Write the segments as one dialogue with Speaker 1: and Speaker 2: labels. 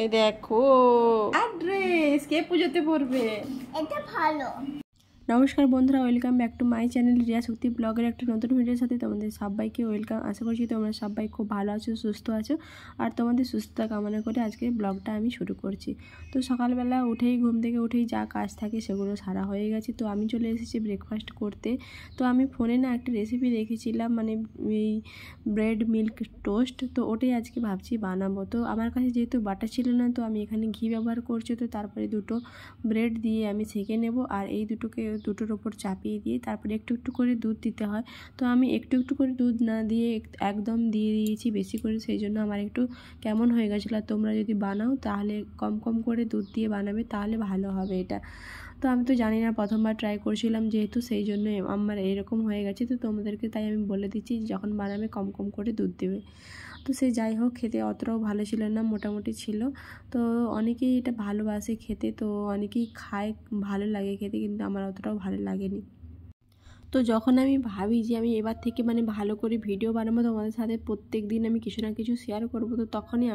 Speaker 1: এই দেখো ড্রেস কে পুজোতে পরবে,
Speaker 2: এটা ভালো।
Speaker 1: নমস্কার বন্ধুরা, welcome back to my channel Riya Shakti ব্লগের একটা নতুন ভিডিওর সাথে তোমাদের সবাইকে ওয়েলকাম। আশা করছি তোমরা সবাই খুব ভালো আছো, সুস্থ আছো, আর তোমাদের সুস্থতা কামনা করে আজকে ব্লগটা আমি শুরু করছি। তো সকালবেলা ঘুম থেকে উঠেই যা কাজ থাকে সেগুলো সারা হয়ে গেছে। তো আমি চলে এসেছি ব্রেকফাস্ট করতে। তো আমি ফোনে না একটা রেসিপি দেখেছিলাম, মানে এই ব্রেড মিল্ক টোস্ট, তো ওটাই আজকে ভাবছি বানাবো। তো আমার কাছে যেহেতু বাটার ছিল না, তো আমি এখানে ঘি ব্যবহার করছি। তো তারপরে দুটো ব্রেড দিয়ে আমি সেঁকে নেব, আর এই দুটোর ওপর চাপিয়ে দিয়ে তারপরে একটু একটু করে দুধ দিতে হয়। তো আমি একটু একটু করে দুধ না দিয়ে একদম দিয়ে দিয়েছি বেশি করে, সেই জন্য আমার একটু কেমন হয়ে গেছিলো। আর তোমরা যদি বানাও তাহলে কম কম করে দুধ দিয়ে বানাবে, তাহলে ভালো হবে এটা। তো আমি তো জানি না, প্রথমবার ট্রাই করছিলাম যেহেতু, সেই জন্য আমার এরকম হয়ে গেছে। তো তোমাদেরকে তাই আমি বলে দিচ্ছি যখন বানাবে কম কম করে দুধ দেবে। তো সে যাই হোক, খেতে অতটাও ভালো ছিল না, মোটামুটি ছিল। তো অনেকেই এটা ভালোবাসে খেতে, তো অনেকেই খায়, ভালো লাগে খেতে, কিন্তু আমার অতটাও ভালো লাগেনি। তো যখন আমি ভাবি যে আমি এবার থেকে মানে ভালো করে ভিডিও বানাবো, তোমাদের সাথে প্রত্যেক দিন আমি কিছু না কিছু শেয়ার করব, তো তখনই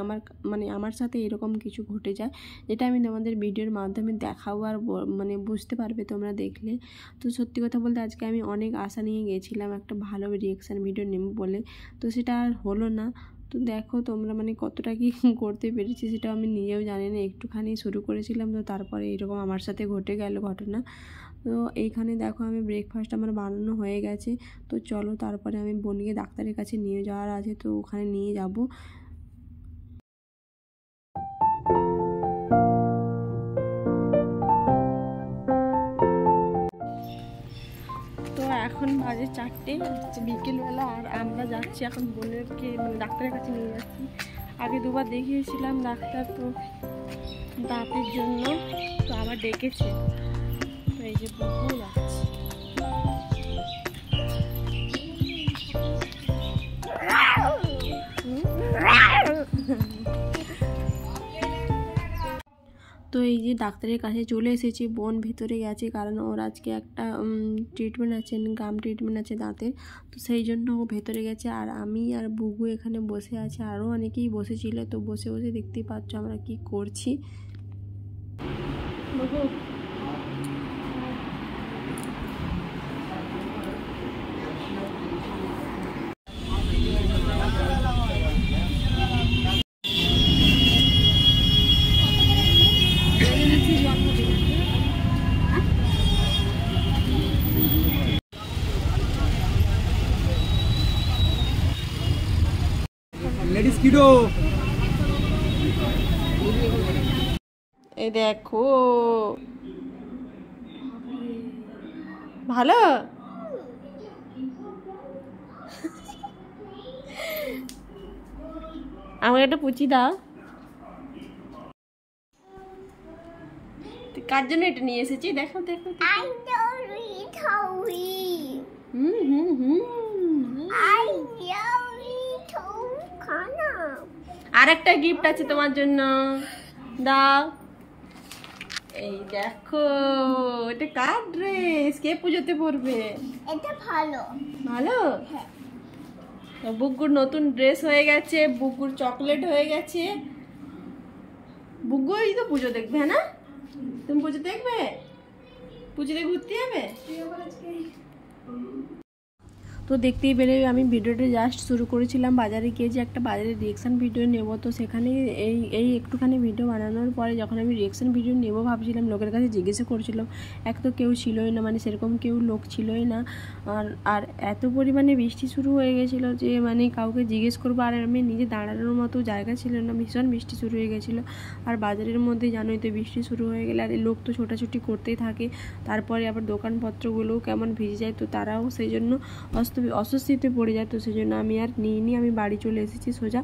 Speaker 1: আমার সাথে এরকম কিছু ঘটে যায়, যেটা আমি তোমাদের ভিডিওর মাধ্যমে দেখাবো, আর মানে বুঝতে পারবে তোমরা দেখলে। তো সত্যি কথা বলতে আজকে আমি অনেক আশা নিয়ে গেছিলাম একটা ভালো রিয়েকশান ভিডিও নেব বলে, তো সেটা আর হলো না। তো দেখো তোমরা মানে কতটা কি করতে পেরেছি সেটা আমি নিজেও জানি না, একটুখানি শুরু করেছিলাম, তো তারপরে এরকম আমার সাথে ঘটে গেল ঘটনা। তো এইখানে দেখো আমি ব্রেকফাস্ট আমার বানানো হয়ে গেছে। তো চলো তারপরে আমি বোনকে ডাক্তারের কাছে নিয়ে যাওয়ার আছে, তো ওখানে নিয়ে যাব। তো এখন বাজে 4টে, বিকেলবেলা, আর আমরা যাচ্ছি এখন বোনেরকে মানে ডাক্তারের কাছে নিয়ে যাচ্ছি। আগে দুবার দেখিয়েছিলাম ডাক্তার, তো দাঁতের জন্য, তো আবার ডেকেছে। তো এই যে বহু যাচ্ছে। তো এই যে ডাক্তারের কাছে চলে এসেছি, বোন ভেতরে গেছে, কারণ ওর আজকে একটা ট্রিটমেন্ট আছে, গাম ট্রিটমেন্ট আছে দাঁতের, তো সেই জন্য ও ভেতরে গেছে। আর আমি আর বুগু এখানে বসে আছে, আরও অনেকেই বসেছিল। তো বসে বসে দেখতেই পাচ্ছ আমরা কি করছি। বুগু এই দেখো ভালো। আমাকে একটা পুচি দাও। কার জন্য এটা নিয়ে এসেছি দেখো দেখো। আর একটা গিফট আছে তোমার জন্য, দাও। এই দেখো, এটা কার ড্রেস, কে পুজোতে পরবে,
Speaker 2: এটা ভালো।
Speaker 1: ভালো।
Speaker 2: হ্যাঁ।
Speaker 1: বুগুর নতুন ড্রেস হয়ে গেছে, বুগুর চকলেট হয়ে গেছে। বুগুই তো পুজো দেখবে, হ্যাঁ না? তুমি পুজো দেখবে, পুজোতে ঘুরতে যাবে। তো দেখতেই পেলে আমি ভিডিওটা জাস্ট শুরু করেছিলাম বাজারে গিয়ে, যে একটা বাজারে রিয়েকশান ভিডিও নেব। তো সেখানে এই একটুখানি ভিডিও বানানোর পরে যখন আমি রিয়েকশান ভিডিও নেব ভাবছিলাম, লোকের কাছে জিজ্ঞেসও করছিলাম, এক তো কেউ ছিলই না, মানে সেরকম কেউ লোক ছিলই না। আর এত পরিমাণে বৃষ্টি শুরু হয়ে গেছিলো যে মানে কাউকে জিজ্ঞেস করবো আর আমি নিজে দাঁড়ানোর মতো জায়গা ছিল না, ভীষণ বৃষ্টি শুরু হয়ে গেছিলো। আর বাজারের মধ্যে জানোই তো বৃষ্টি শুরু হয়ে গেলে আর লোক তো ছোটাছুটি করতেই থাকে, তারপরে আবার দোকানপত্রগুলোও কেমন ভিজে যায়, তো তারাও সেই জন্য অস্বস্তিতে পড়ে যায়। তো সেই জন্য আমি আর নিইনি, আমি বাড়ি চলে এসেছি সোজা।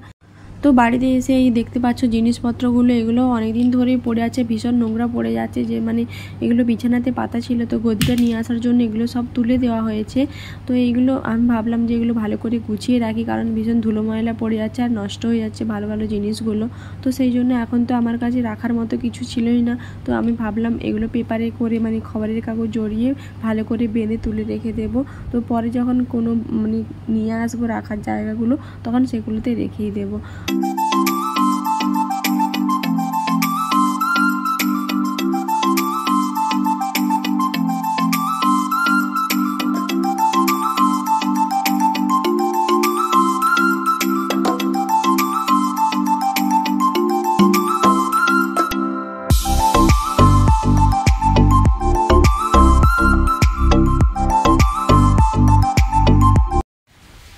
Speaker 1: তো বাড়িতে এসে এই দেখতে পাচ্ছ জিনিসপত্রগুলো, এগুলো অনেক দিন ধরেই পড়ে আছে, ভীষণ নোংরা পড়ে যাচ্ছে। যে মানে এগুলো বিছানাতে পাতা ছিল, তো গদিটা নিয়ে আসার জন্য এগুলো সব তুলে দেওয়া হয়েছে। তো এইগুলো আমি ভাবলাম যে এগুলো ভালো করে গুছিয়ে রাখি, কারণ ভীষণ ধুলো ময়লা পড়ে যাচ্ছে আর নষ্ট হয়ে যাচ্ছে ভালো ভালো জিনিসগুলো। তো সেই জন্য এখন তো আমার কাছে রাখার মতো কিছু ছিলই না। তো আমি ভাবলাম এগুলো পেপারে করে মানে খবরের কাগজ জড়িয়ে ভালো করে বেঁধে তুলে রেখে দেবো। তো পরে যখন কোনো মানে নিয়ে আসবো রাখার জায়গাগুলো, তখন সেগুলোতে রেখেই দেবো।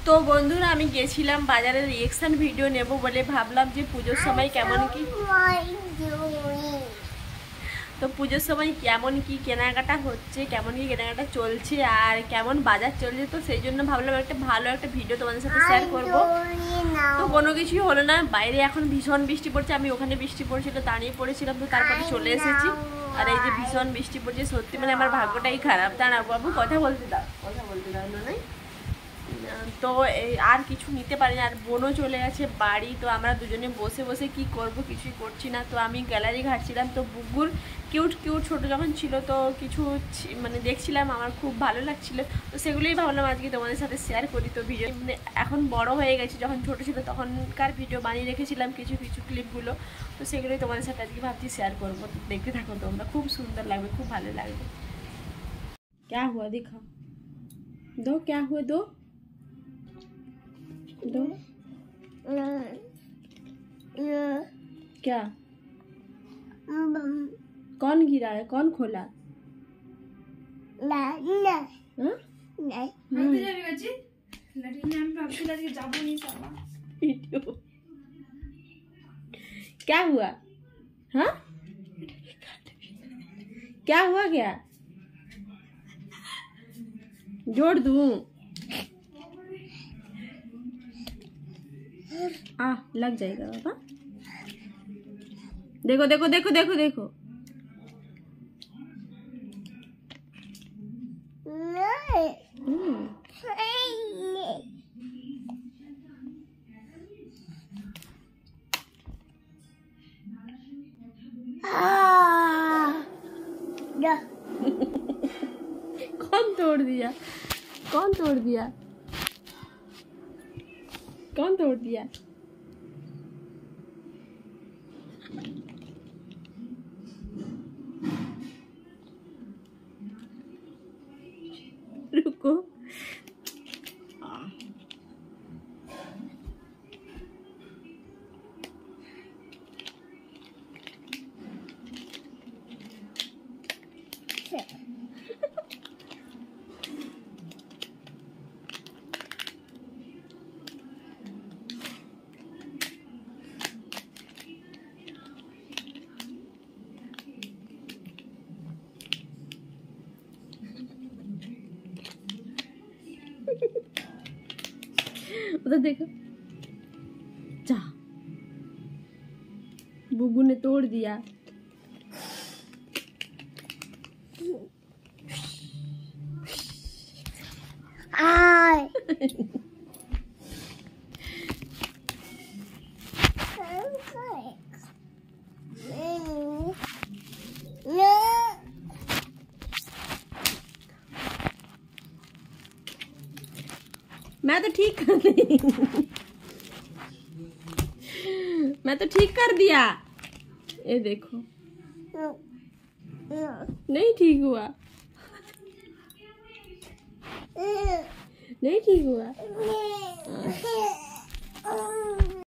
Speaker 1: তো বন্ধুরা, আমি গেছিলাম বাজারে রিয়েকশন ভিডিও নেব বলে, ভাবলাম যে পুজোর সময় কেমন কি, তো পুজোর সময় কেমন কি কেনাকাটা হচ্ছে, কেমন কি কেনাকাটা চলছে আর কেমন বাজার চলছে। তো সেই জন্য ভাবলাম একটা ভালো একটা ভিডিও তোমাদের সাথে শেয়ার করবো। তো কোনো কিছুই হলো না, বাইরে এখন ভীষণ বৃষ্টি পড়ছে। আমি ওখানে বৃষ্টি পড়ছিল, দাঁড়িয়ে পড়েছিলাম, তো তারপরে চলে এসেছি। আর এই যে ভীষণ বৃষ্টি পড়ছে, সত্যি মানে আমার ভাগ্যটাই খারাপ। দাঁড়া বাবু, কথা বলতে দাও নয়। তো আর কিছু নিতে পারি না, আর বোনও চলে গেছে বাড়ি। তো আমরা দুজনে বসে বসে কি করব, কিছুই করছি না। তো আমি গ্যালারি ঘাটছিলাম, তো বুগুর কিউট ছোটো যখন ছিল, তো কিছু মানে দেখছিলাম, আমার খুব ভালো লাগছিল। তো সেগুলোই ভাবলাম আজকে তোমাদের সাথে শেয়ার করি। তো ভিডিও মানে এখন বড় হয়ে গেছে, যখন ছোটো ছিল তখনকার ভিডিও বানিয়ে রেখেছিলাম কিছু ক্লিপগুলো। তো সেগুলোই তোমাদের সাথে আজকে ভাবছি শেয়ার করবো। তো দেখতে থাকো তোমরা, খুব সুন্দর লাগবে, খুব ভালো লাগবে। क्या हुआ दिखा दो, क्या हुआ दो दो क्या, कौन गिरा है, कौन खोला? क्या हुआ? हाँ, क्या हुआ? क्या जोड़ दूं? लग जाएगा बाबा। देखो देखो देखो देखो देखो, कौन तोड़ दिया? कौन तोड़ दिया? कौन तोड़ दिया? रुको, उधर देखो, जा, बुगू ने तोड़ दिया। मैं तो ठीक कर दी, मैं तो ठीक कर दिया। ये देखो, नहीं ठीक हुआ, नहीं ठीक हुआ।